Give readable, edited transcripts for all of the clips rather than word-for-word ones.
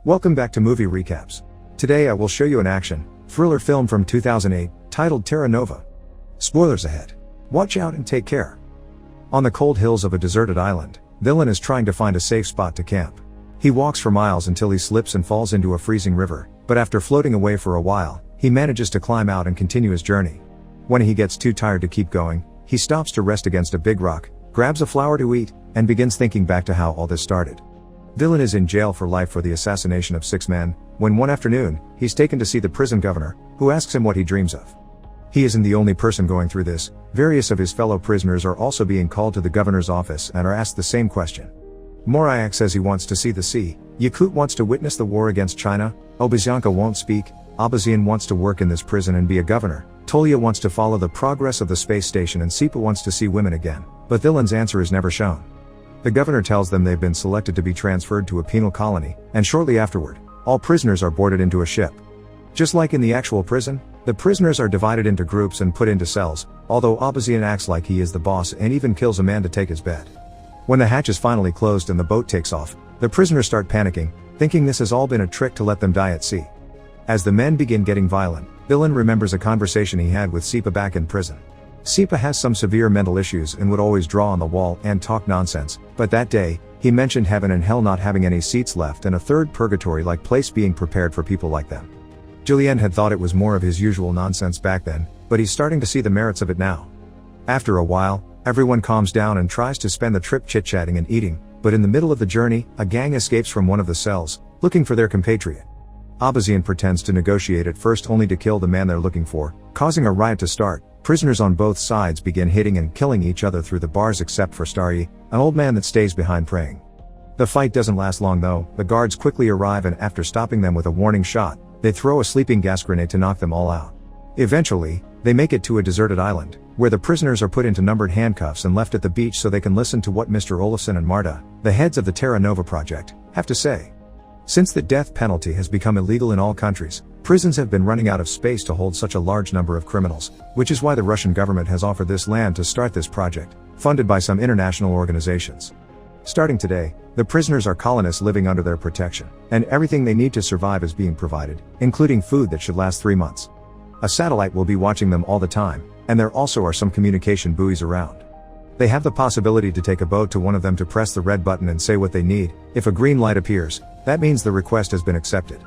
Welcome back to Movie Recaps. Today I will show you an action, thriller film from 2008, titled Terra Nova. Spoilers ahead. Watch out and take care. On the cold hills of a deserted island, Dylan is trying to find a safe spot to camp. He walks for miles until he slips and falls into a freezing river, but after floating away for a while, he manages to climb out and continue his journey. When he gets too tired to keep going, he stops to rest against a big rock, grabs a flower to eat, and begins thinking back to how all this started. Dylan is in jail for life for the assassination of 6 men, when one afternoon, he's taken to see the prison governor, who asks him what he dreams of. He isn't the only person going through this. Various of his fellow prisoners are also being called to the governor's office and are asked the same question. Morayak says he wants to see the sea, Yakut wants to witness the war against China, Obazyanka won't speak, Abazian wants to work in this prison and be a governor, Tolya wants to follow the progress of the space station, and Sipa wants to see women again, but Dylan's answer is never shown. The governor tells them they've been selected to be transferred to a penal colony, and shortly afterward, all prisoners are boarded into a ship. Just like in the actual prison, the prisoners are divided into groups and put into cells, although Abazian acts like he is the boss and even kills a man to take his bed. When the hatch is finally closed and the boat takes off, the prisoners start panicking, thinking this has all been a trick to let them die at sea. As the men begin getting violent, Dylan remembers a conversation he had with Sipa back in prison. Sipa has some severe mental issues and would always draw on the wall and talk nonsense, but that day, he mentioned heaven and hell not having any seats left and a third purgatory-like place being prepared for people like them. Julien had thought it was more of his usual nonsense back then, but he's starting to see the merits of it now. After a while, everyone calms down and tries to spend the trip chit-chatting and eating, but in the middle of the journey, a gang escapes from one of the cells, looking for their compatriot. Abazian pretends to negotiate at first only to kill the man they're looking for, causing a riot to start. Prisoners on both sides begin hitting and killing each other through the bars except for Starry, an old man that stays behind praying. The fight doesn't last long though. The guards quickly arrive and after stopping them with a warning shot, they throw a sleeping gas grenade to knock them all out. Eventually, they make it to a deserted island, where the prisoners are put into numbered handcuffs and left at the beach so they can listen to what Mr. Olafson and Marta, the heads of the Terra Nova project, have to say. Since the death penalty has become illegal in all countries, prisons have been running out of space to hold such a large number of criminals, which is why the Russian government has offered this land to start this project, funded by some international organizations. Starting today, the prisoners are colonists living under their protection, and everything they need to survive is being provided, including food that should last 3 months. A satellite will be watching them all the time, and there also are some communication buoys around. They have the possibility to take a boat to one of them to press the red button and say what they need. If a green light appears, that means the request has been accepted.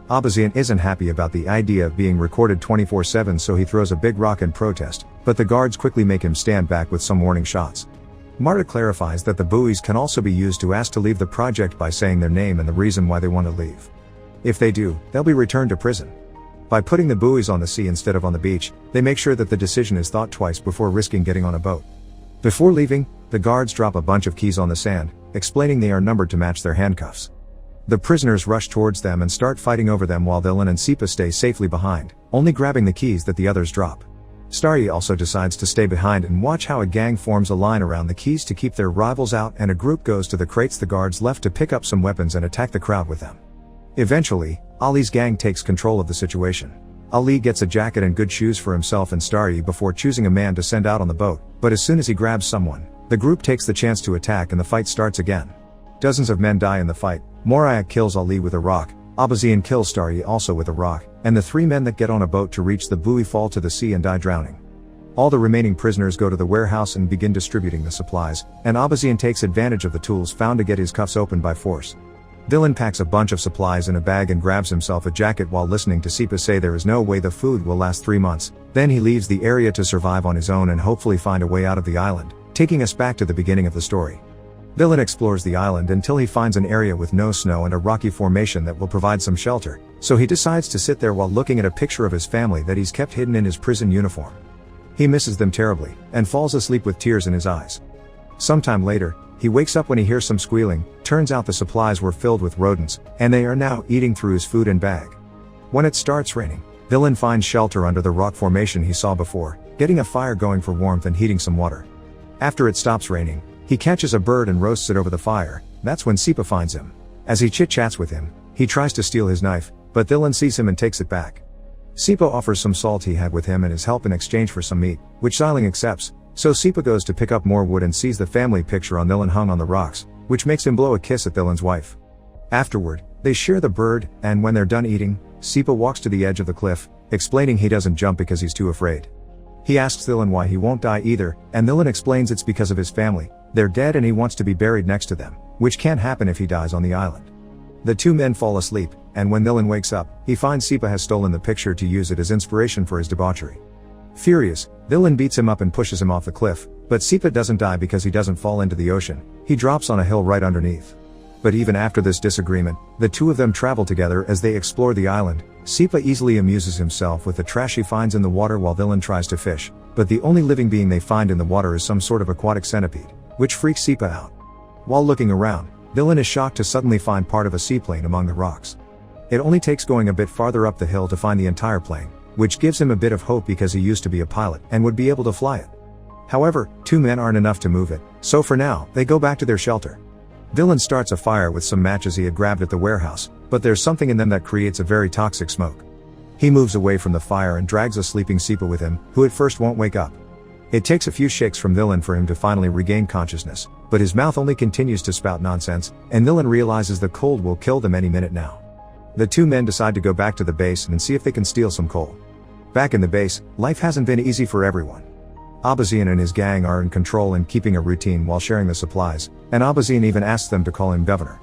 Abazian isn't happy about the idea of being recorded 24/7, so he throws a big rock in protest, but the guards quickly make him stand back with some warning shots. Marta clarifies that the buoys can also be used to ask to leave the project by saying their name and the reason why they want to leave. If they do, they'll be returned to prison. By putting the buoys on the sea instead of on the beach, they make sure that the decision is thought twice before risking getting on a boat. Before leaving, the guards drop a bunch of keys on the sand, explaining they are numbered to match their handcuffs. The prisoners rush towards them and start fighting over them while Dylan and Sipa stay safely behind, only grabbing the keys that the others drop. Starry also decides to stay behind and watch how a gang forms a line around the keys to keep their rivals out, and a group goes to the crates the guards left to pick up some weapons and attack the crowd with them. Eventually, Ali's gang takes control of the situation. Ali gets a jacket and good shoes for himself and Starry before choosing a man to send out on the boat, but as soon as he grabs someone, the group takes the chance to attack and the fight starts again. Dozens of men die in the fight. Morayak kills Ali with a rock, Abazian kills Starry also with a rock, and the 3 men that get on a boat to reach the buoy fall to the sea and die drowning. All the remaining prisoners go to the warehouse and begin distributing the supplies, and Abazian takes advantage of the tools found to get his cuffs open by force. Dylan packs a bunch of supplies in a bag and grabs himself a jacket while listening to Sipa say there is no way the food will last 3 months. Then he leaves the area to survive on his own and hopefully find a way out of the island, taking us back to the beginning of the story. Dylan explores the island until he finds an area with no snow and a rocky formation that will provide some shelter, so he decides to sit there while looking at a picture of his family that he's kept hidden in his prison uniform. He misses them terribly, and falls asleep with tears in his eyes. Sometime later, he wakes up when he hears some squealing. Turns out the supplies were filled with rodents, and they are now eating through his food and bag. When it starts raining, Dylan finds shelter under the rock formation he saw before, getting a fire going for warmth and heating some water. After it stops raining, he catches a bird and roasts it over the fire. That's when Sipa finds him. As he chit-chats with him, he tries to steal his knife, but Dylan sees him and takes it back. Sipa offers some salt he had with him and his help in exchange for some meat, which Xiling accepts, so Sipa goes to pick up more wood and sees the family picture on Dylan hung on the rocks, which makes him blow a kiss at Dylan's wife. Afterward, They share the bird, and when they're done eating, Sipa walks to the edge of the cliff, explaining he doesn't jump because he's too afraid. He asks Dylan why he won't die either, and Dylan explains it's because of his family. They're dead and he wants to be buried next to them, which can't happen if he dies on the island. The two men fall asleep, and when Dylan wakes up, he finds Sipa has stolen the picture to use it as inspiration for his debauchery. Furious, Dylan beats him up and pushes him off the cliff, but Sipa doesn't die because he doesn't fall into the ocean. He drops on a hill right underneath. But even after this disagreement, the two of them travel together as they explore the island. Sipa easily amuses himself with the trash he finds in the water while Dylan tries to fish, but the only living being they find in the water is some sort of aquatic centipede, which freaks Sipa out. While looking around, Dylan is shocked to suddenly find part of a seaplane among the rocks. It only takes going a bit farther up the hill to find the entire plane, which gives him a bit of hope because he used to be a pilot and would be able to fly it. However, two men aren't enough to move it, so for now, they go back to their shelter. Dylan starts a fire with some matches he had grabbed at the warehouse, but there's something in them that creates a very toxic smoke. He moves away from the fire and drags a sleeping Sipa with him, who at first won't wake up. It takes a few shakes from Dylan for him to finally regain consciousness, but his mouth only continues to spout nonsense, and Dylan realizes the cold will kill them any minute now. The two men decide to go back to the base and see if they can steal some coal. Back in the base, life hasn't been easy for everyone. Abazian and his gang are in control and keeping a routine while sharing the supplies, and Abazian even asks them to call him governor.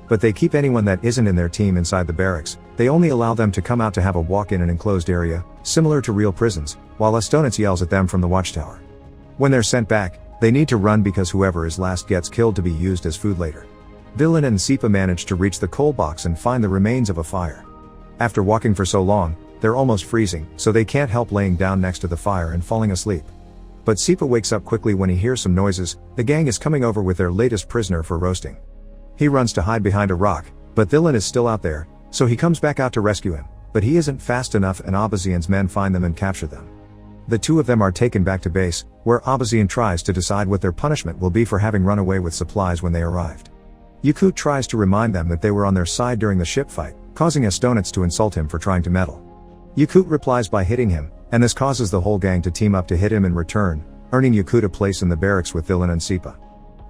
But they keep anyone that isn't in their team inside the barracks. They only allow them to come out to have a walk in an enclosed area, similar to real prisons, while Astonitz yells at them from the watchtower. When they're sent back, they need to run because whoever is last gets killed to be used as food later. Dylan and Sipa manage to reach the coal box and find the remains of a fire. After walking for so long, they're almost freezing, so they can't help laying down next to the fire and falling asleep. But Sipa wakes up quickly when he hears some noises. The gang is coming over with their latest prisoner for roasting. He runs to hide behind a rock, but Dylan is still out there, so he comes back out to rescue him, but he isn't fast enough and Abazian's men find them and capture them. The two of them are taken back to base, where Abazian tries to decide what their punishment will be for having run away with supplies when they arrived. Yakut tries to remind them that they were on their side during the ship fight, causing Astonitz to insult him for trying to meddle. Yakut replies by hitting him, and this causes the whole gang to team up to hit him in return, earning Yakut a place in the barracks with Dylan and Sipa.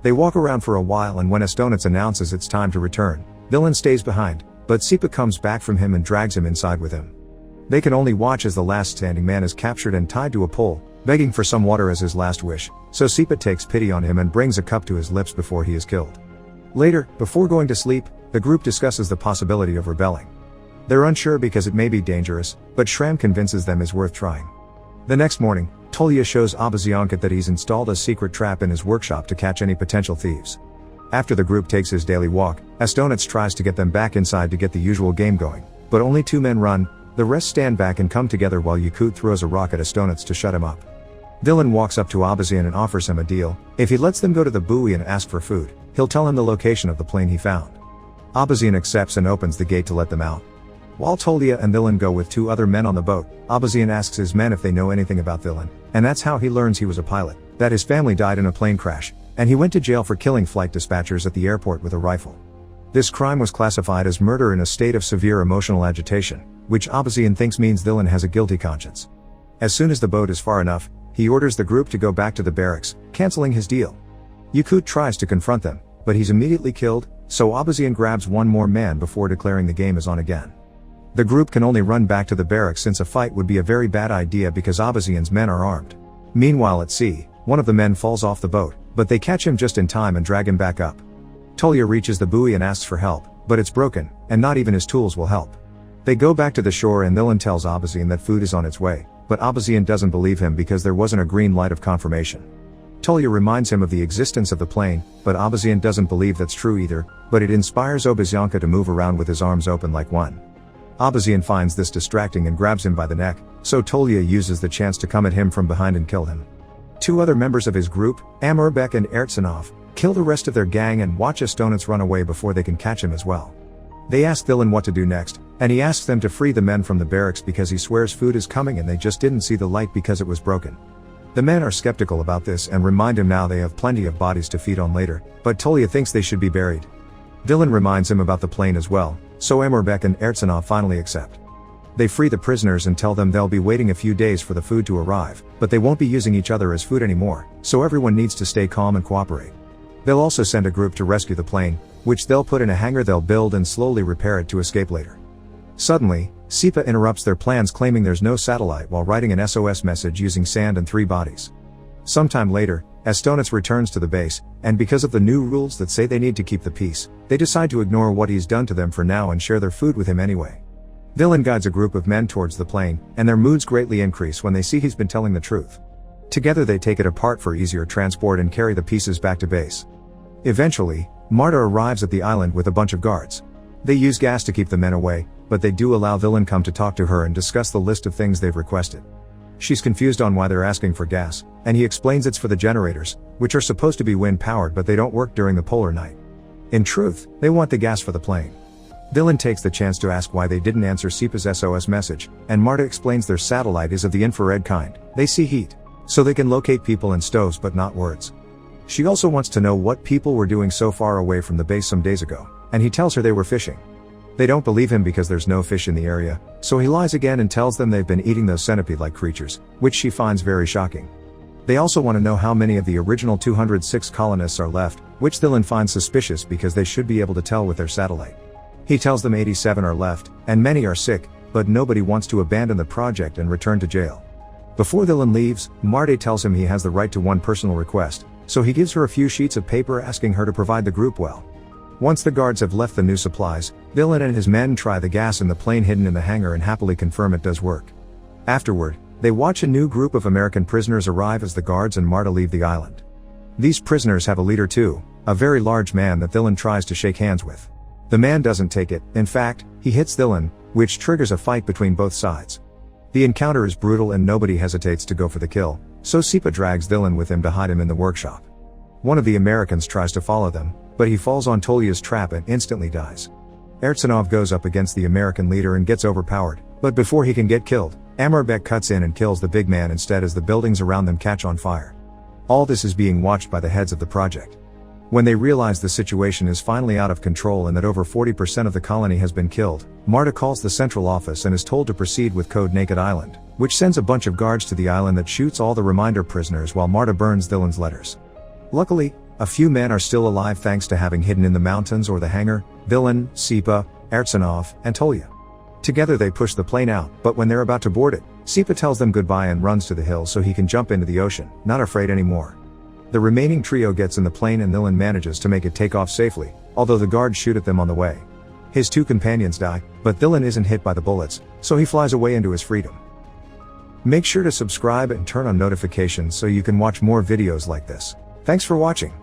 They walk around for a while, and when Astonitz announces it's time to return, Dylan stays behind, but Sipa comes back from him and drags him inside with him. They can only watch as the last standing man is captured and tied to a pole, begging for some water as his last wish, so Sipa takes pity on him and brings a cup to his lips before he is killed. Later, before going to sleep, the group discusses the possibility of rebelling. They're unsure because it may be dangerous, but Shram convinces them it's worth trying. The next morning, Tolya shows Abaziankat that he's installed a secret trap in his workshop to catch any potential thieves. After the group takes his daily walk, Astonitz tries to get them back inside to get the usual game going, but only two men run. The rest stand back and come together while Yakut throws a rock at Astonitz to shut him up. Dylan walks up to Abazian and offers him a deal. If he lets them go to the buoy and ask for food, he'll tell him the location of the plane he found. Abazian accepts and opens the gate to let them out. While Tolya and Dylan go with two other men on the boat, Abazian asks his men if they know anything about Dylan, and that's how he learns he was a pilot, that his family died in a plane crash, and he went to jail for killing flight dispatchers at the airport with a rifle. This crime was classified as murder in a state of severe emotional agitation, which Abazian thinks means Dylan has a guilty conscience. As soon as the boat is far enough, he orders the group to go back to the barracks, canceling his deal. Yakut tries to confront them, but he's immediately killed, so Abazian grabs one more man before declaring the game is on again. The group can only run back to the barracks since a fight would be a very bad idea because Abazian's men are armed. Meanwhile at sea, one of the men falls off the boat, but they catch him just in time and drag him back up. Tolya reaches the buoy and asks for help, but it's broken, and not even his tools will help. They go back to the shore and Dylan tells Abazian that food is on its way, but Abazian doesn't believe him because there wasn't a green light of confirmation. Tolya reminds him of the existence of the plane, but Abazian doesn't believe that's true either, but it inspires Obazianka to move around with his arms open like one. Abazian finds this distracting and grabs him by the neck, so Tolya uses the chance to come at him from behind and kill him. Two other members of his group, Amurbek and Ertsanov, kill the rest of their gang and watch Astonitz run away before they can catch him as well. They ask Dylan what to do next, and he asks them to free the men from the barracks because he swears food is coming and they just didn't see the light because it was broken. The men are skeptical about this and remind him now they have plenty of bodies to feed on later, but Tolya thinks they should be buried. Dylan reminds him about the plane as well, so Amurbek and Ertsanov finally accept. They free the prisoners and tell them they'll be waiting a few days for the food to arrive, but they won't be using each other as food anymore, so everyone needs to stay calm and cooperate. They'll also send a group to rescue the plane, which they'll put in a hangar they'll build and slowly repair it to escape later. Suddenly, Sipa interrupts their plans, claiming there's no satellite, while writing an SOS message using sand and 3 bodies. Sometime later, Astonitz returns to the base, and because of the new rules that say they need to keep the peace, they decide to ignore what he's done to them for now and share their food with him anyway. Villain guides a group of men towards the plane, and their moods greatly increase when they see he's been telling the truth. Together they take it apart for easier transport and carry the pieces back to base. Eventually, Marta arrives at the island with a bunch of guards. They use gas to keep the men away, but they do allow Villain come to talk to her and discuss the list of things they've requested. She's confused on why they're asking for gas, and he explains it's for the generators, which are supposed to be wind-powered but they don't work during the polar night. In truth, they want the gas for the plane. Villain takes the chance to ask why they didn't answer Sipa's SOS message, and Marta explains their satellite is of the infrared kind. They see heat, so they can locate people in stoves but not words. She also wants to know what people were doing so far away from the base some days ago, and he tells her they were fishing. They don't believe him because there's no fish in the area, so he lies again and tells them they've been eating those centipede-like creatures, which she finds very shocking. They also want to know how many of the original 206 colonists are left, which Villain finds suspicious because they should be able to tell with their satellite. He tells them 87 are left, and many are sick, but nobody wants to abandon the project and return to jail. Before Villain leaves, Marta tells him he has the right to one personal request, so he gives her a few sheets of paper asking her to provide the group well. Once the guards have left the new supplies, Villain and his men try the gas in the plane hidden in the hangar and happily confirm it does work. Afterward, they watch a new group of American prisoners arrive as the guards and Marta leave the island. These prisoners have a leader too, a very large man that Villain tries to shake hands with. The man doesn't take it, in fact, he hits Villain, which triggers a fight between both sides. The encounter is brutal and nobody hesitates to go for the kill, so Sipa drags Villain with him to hide him in the workshop. One of the Americans tries to follow them, but he falls on Tolya's trap and instantly dies. Ertsanov goes up against the American leader and gets overpowered, but before he can get killed, Amarbek cuts in and kills the big man instead as the buildings around them catch on fire. All this is being watched by the heads of the project. When they realize the situation is finally out of control and that over 40% of the colony has been killed, Marta calls the central office and is told to proceed with Code Naked Island, which sends a bunch of guards to the island that shoots all the reminder prisoners while Marta burns Villain's letters. Luckily, a few men are still alive thanks to having hidden in the mountains or the hangar: Villain, Sipa, Ertsanov, and Tolya. Together they push the plane out, but when they're about to board it, Sipa tells them goodbye and runs to the hill so he can jump into the ocean, not afraid anymore. The remaining trio gets in the plane and Villain manages to make it take off safely, although the guards shoot at them on the way. His 2 companions die, but Villain isn't hit by the bullets, so he flies away into his freedom. Make sure to subscribe and turn on notifications so you can watch more videos like this. Thanks for watching.